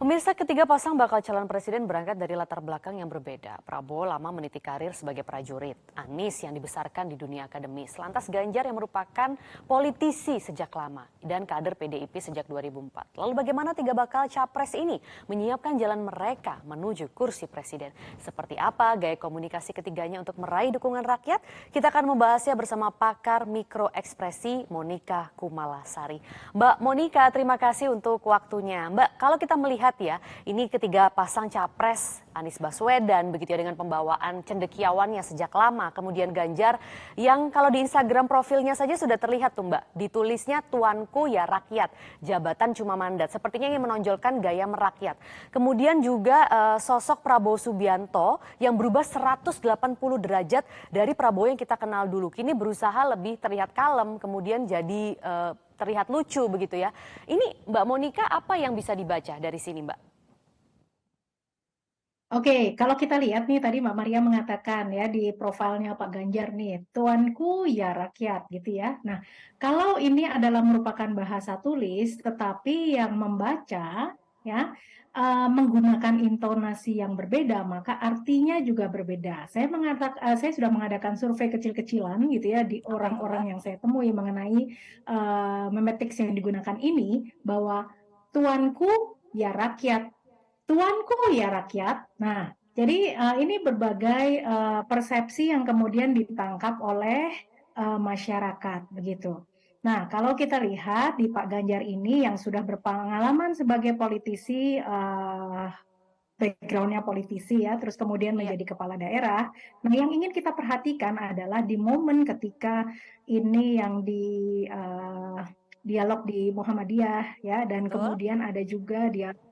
Pemirsa, ketiga pasang bakal calon presiden berangkat dari latar belakang yang berbeda. Prabowo lama meniti karir sebagai prajurit, Anies yang dibesarkan di dunia akademis, lantas Ganjar yang merupakan politisi sejak lama dan kader PDIP sejak 2004. Lalu bagaimana tiga bakal capres ini menyiapkan jalan mereka menuju kursi presiden? Seperti apa gaya komunikasi ketiganya untuk meraih dukungan rakyat? Kita akan membahasnya bersama pakar mikroekspresi Monika Kumalasari. Mbak Monika, terima kasih untuk waktunya. Mbak, kalau kita melihat ya, ini ketiga pasang capres Anies Baswedan begitu ya dengan pembawaan cendekiawannya sejak lama. Kemudian Ganjar yang kalau di Instagram profilnya saja sudah terlihat tuh Mbak, ditulisnya tuanku ya rakyat, jabatan cuma mandat. Sepertinya ingin menonjolkan gaya merakyat. Kemudian juga sosok Prabowo Subianto yang berubah 180 derajat dari Prabowo yang kita kenal dulu. Kini berusaha lebih terlihat kalem, kemudian jadi terlihat lucu begitu ya. Ini Mbak Monika apa yang bisa dibaca dari sini Mbak? Oke, kalau kita lihat nih tadi Mbak Maria mengatakan ya di profilnya Pak Ganjar nih, tuanku ya rakyat gitu ya. Nah, kalau ini adalah merupakan bahasa tulis, tetapi yang membaca ya menggunakan intonasi yang berbeda, maka artinya juga berbeda. Saya sudah mengadakan survei kecil-kecilan gitu ya di Oke Mbak. orang-orang yang saya temui mengenai memetics yang digunakan ini bahwa tuanku ya rakyat. Tuanku ya rakyat. Nah, jadi ini berbagai persepsi yang kemudian ditangkap oleh masyarakat begitu. Nah, kalau kita lihat di Pak Ganjar ini yang sudah berpengalaman sebagai politisi, backgroundnya politisi ya, terus kemudian Iya, menjadi kepala daerah. Nah, yang ingin kita perhatikan adalah di momen ketika ini yang di dialog di Muhammadiyah ya, dan betul. kemudian ada juga dialog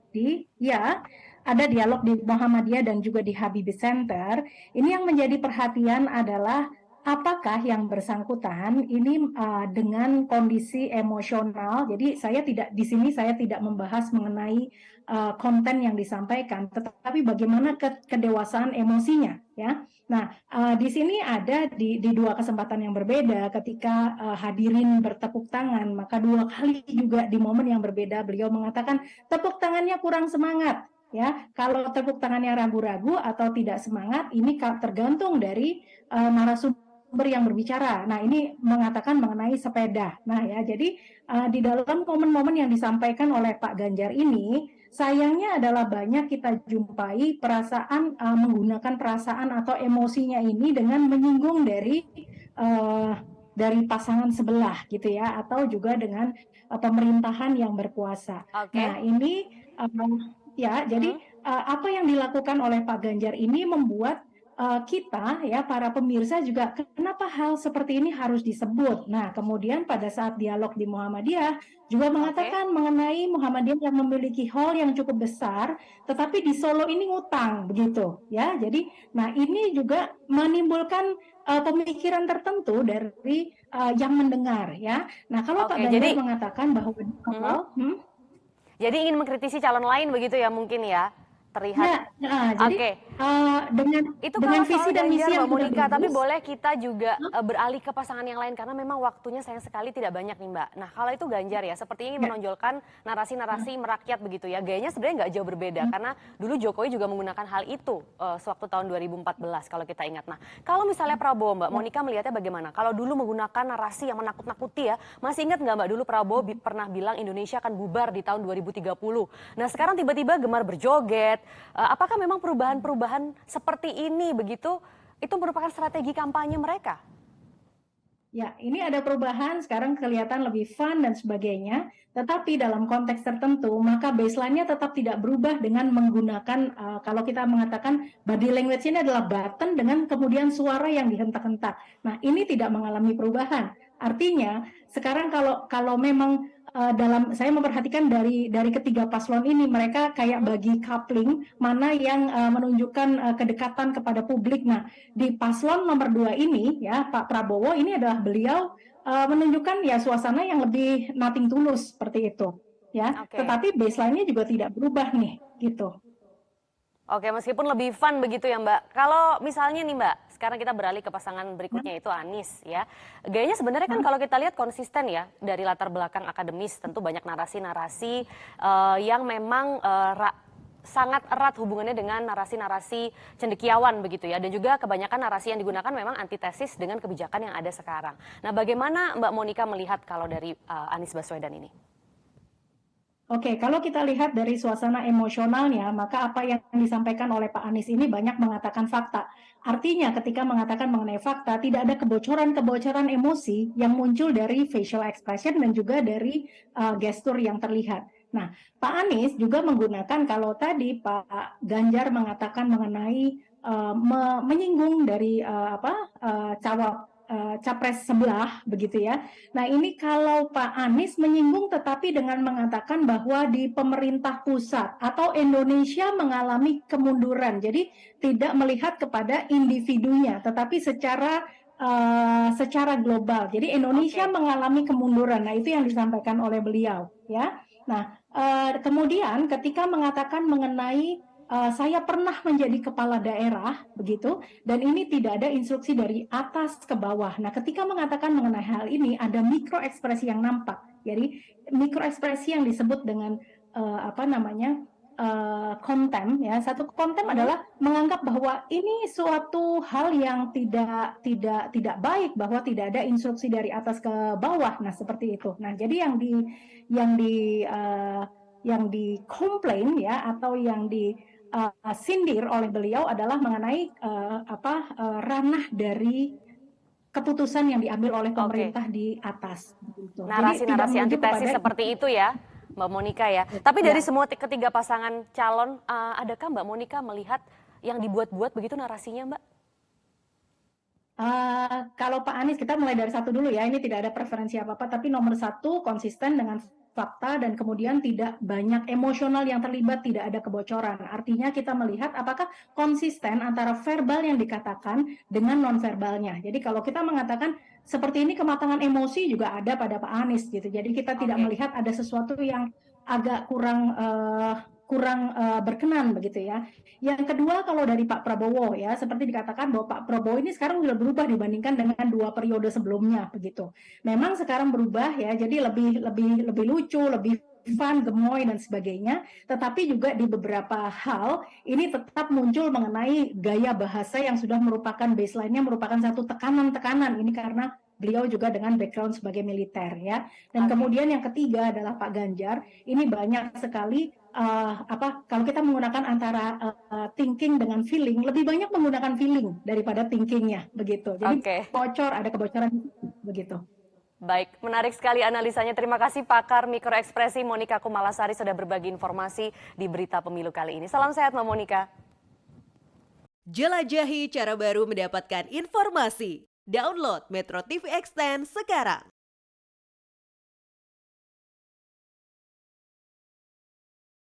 ada dialog di Muhammadiyah dan juga di Habibie Center. Ini yang menjadi perhatian adalah apakah yang bersangkutan ini dengan kondisi emosional. Jadi saya tidak membahas mengenai konten yang disampaikan, tetapi bagaimana kedewasaan emosinya ya. Nah, di sini ada di dua kesempatan yang berbeda ketika hadirin bertepuk tangan, maka dua kali juga di momen yang berbeda beliau mengatakan tepuk tangannya kurang semangat ya. Kalau tepuk tangannya ragu-ragu atau tidak semangat ini tergantung dari narasumber yang berbicara. Nah, ini mengatakan mengenai sepeda. Nah, ya, jadi di dalam momen-momen yang disampaikan oleh Pak Ganjar ini, sayangnya adalah banyak kita jumpai perasaan menggunakan perasaan atau emosinya ini dengan menyinggung uh, dari pasangan sebelah gitu ya, atau juga dengan pemerintahan yang berkuasa. Oke. Nah, ini ya, jadi Mm-mm. apa yang dilakukan oleh Pak Ganjar ini membuat kita ya para pemirsa juga kenapa hal seperti ini harus disebut. Nah, kemudian pada saat dialog di Muhammadiyah juga Oke. mengatakan mengenai Muhammadiyah yang memiliki hall yang cukup besar, tetapi di Solo ini ngutang begitu ya. Jadi, nah ini juga menimbulkan pemikiran tertentu dari yang mendengar ya. Nah, kalau Pak Oke, Ganjar jadi mengatakan bahwa di mhm. awal, Jadi ingin mengkritisi calon lain begitu ya mungkin ya? Terlihat. ya, nah, jadi Oke. dengan Itu kalau visi soal dan misi Ganjar yang Mbak sudah Monika, tapi bagus. boleh kita juga beralih ke pasangan yang lain karena memang waktunya sayang sekali tidak banyak nih Mbak. Nah kalau itu Ganjar ya, sepertinya ingin Ya, menonjolkan narasi-narasi merakyat begitu ya. Gayanya sebenarnya nggak jauh berbeda karena dulu Jokowi juga menggunakan hal itu sewaktu tahun 2014 kalau kita ingat. Nah kalau misalnya Prabowo Mbak ya. Monika melihatnya bagaimana? Kalau dulu menggunakan narasi yang menakut-nakuti ya, masih ingat nggak Mbak dulu Prabowo pernah bilang Indonesia akan bubar di tahun 2030. Nah sekarang tiba-tiba gemar berjoget. Apakah memang perubahan-perubahan seperti ini begitu itu merupakan strategi kampanye mereka? Ya, ini ada perubahan, sekarang kelihatan lebih fun dan sebagainya, tetapi dalam konteks tertentu, maka baseline-nya tetap tidak berubah dengan menggunakan, kalau kita mengatakan body language ini adalah button dengan kemudian suara yang dihentak-hentak. Nah, ini tidak mengalami perubahan. Artinya, sekarang kalau memang saya memperhatikan dari ketiga paslon ini, mereka kayak Mhm. bagi coupling, mana yang menunjukkan kedekatan kepada publik. Nah, di paslon nomor 2 ini ya Pak Prabowo ini adalah beliau menunjukkan ya suasana yang lebih nothing tulus seperti itu ya, Oke. tetapi baseline-nya juga tidak berubah nih gitu. Oke, meskipun lebih fun begitu ya Mbak. Kalau misalnya nih Mbak, sekarang kita beralih ke pasangan berikutnya yaitu Anies ya. Gayanya sebenarnya kan kalau kita lihat konsisten ya dari latar belakang akademis, tentu banyak narasi-narasi yang memang sangat erat hubungannya dengan narasi-narasi cendekiawan begitu ya. Dan juga kebanyakan narasi yang digunakan memang antitesis dengan kebijakan yang ada sekarang. Nah, bagaimana Mbak Monica melihat kalau dari Anies Baswedan ini? Oke, kalau kita lihat dari suasana emosionalnya, maka apa yang disampaikan oleh Pak Anies ini banyak mengatakan fakta. Artinya ketika mengatakan mengenai fakta, tidak ada kebocoran-kebocoran emosi yang muncul dari facial expression dan juga dari gestur yang terlihat. Nah, Pak Anies juga menggunakan, kalau tadi Pak Ganjar mengatakan mengenai menyinggung dari capres sebelah begitu ya. Nah, ini kalau Pak Anies menyinggung tetapi dengan mengatakan bahwa di pemerintah pusat atau Indonesia mengalami kemunduran. Jadi tidak melihat kepada individunya tetapi secara global. Jadi Indonesia mengalami kemunduran. Nah, itu yang disampaikan oleh beliau ya. Nah, kemudian ketika mengatakan mengenai saya pernah menjadi kepala daerah begitu, dan ini tidak ada instruksi dari atas ke bawah. Nah, ketika mengatakan mengenai hal ini ada mikro ekspresi yang nampak. Jadi mikro ekspresi yang disebut dengan konten ya. Satu konten adalah menganggap bahwa ini suatu hal yang tidak baik, bahwa tidak ada instruksi dari atas ke bawah. Nah, seperti itu. Nah, jadi yang dikomplain ya, atau yang sindir oleh beliau adalah mengenai ranah dari keputusan yang diambil oleh pemerintah di atas. Gitu. Jadi tidak Narasi-narasi menuju antitesis kepada seperti itu ya, Mbak Monica ya. Tapi dari semua ketiga pasangan calon, adakah Mbak Monica melihat yang dibuat-buat begitu narasinya, Mbak? Kalau Pak Anies, kita mulai dari satu dulu ya, ini tidak ada preferensi apa-apa, tapi nomor satu konsisten dengan fakta dan kemudian tidak banyak emosional yang terlibat, tidak ada kebocoran. Artinya kita melihat apakah konsisten antara verbal yang dikatakan dengan non-verbalnya. Jadi kalau kita mengatakan seperti ini, kematangan emosi juga ada pada Pak Anies gitu. Jadi kita tidak melihat ada sesuatu yang agak kurang berkenan begitu ya. Yang kedua, kalau dari Pak Prabowo ya, seperti dikatakan bahwa Pak Prabowo ini sekarang sudah berubah dibandingkan dengan 2 periode sebelumnya begitu. Memang sekarang berubah ya, jadi lebih lucu, lebih fun, gemoy dan sebagainya, tetapi juga di beberapa hal ini tetap muncul mengenai gaya bahasa yang sudah merupakan baseline-nya, merupakan satu tekanan-tekanan. Ini karena beliau juga dengan background sebagai militer ya. Dan kemudian yang ketiga adalah Pak Ganjar, ini banyak sekali kalau kita menggunakan antara thinking dengan feeling, lebih banyak menggunakan feeling daripada thinkingnya begitu. Jadi ada kebocoran begitu. Baik, menarik sekali analisanya. Terima kasih pakar mikroekspresi Monica Kumalasari sudah berbagi informasi di Berita Pemilu kali ini. Salam sehat Mbak Monica. Jelajahi cara baru mendapatkan informasi. Download Metro TV Extend sekarang.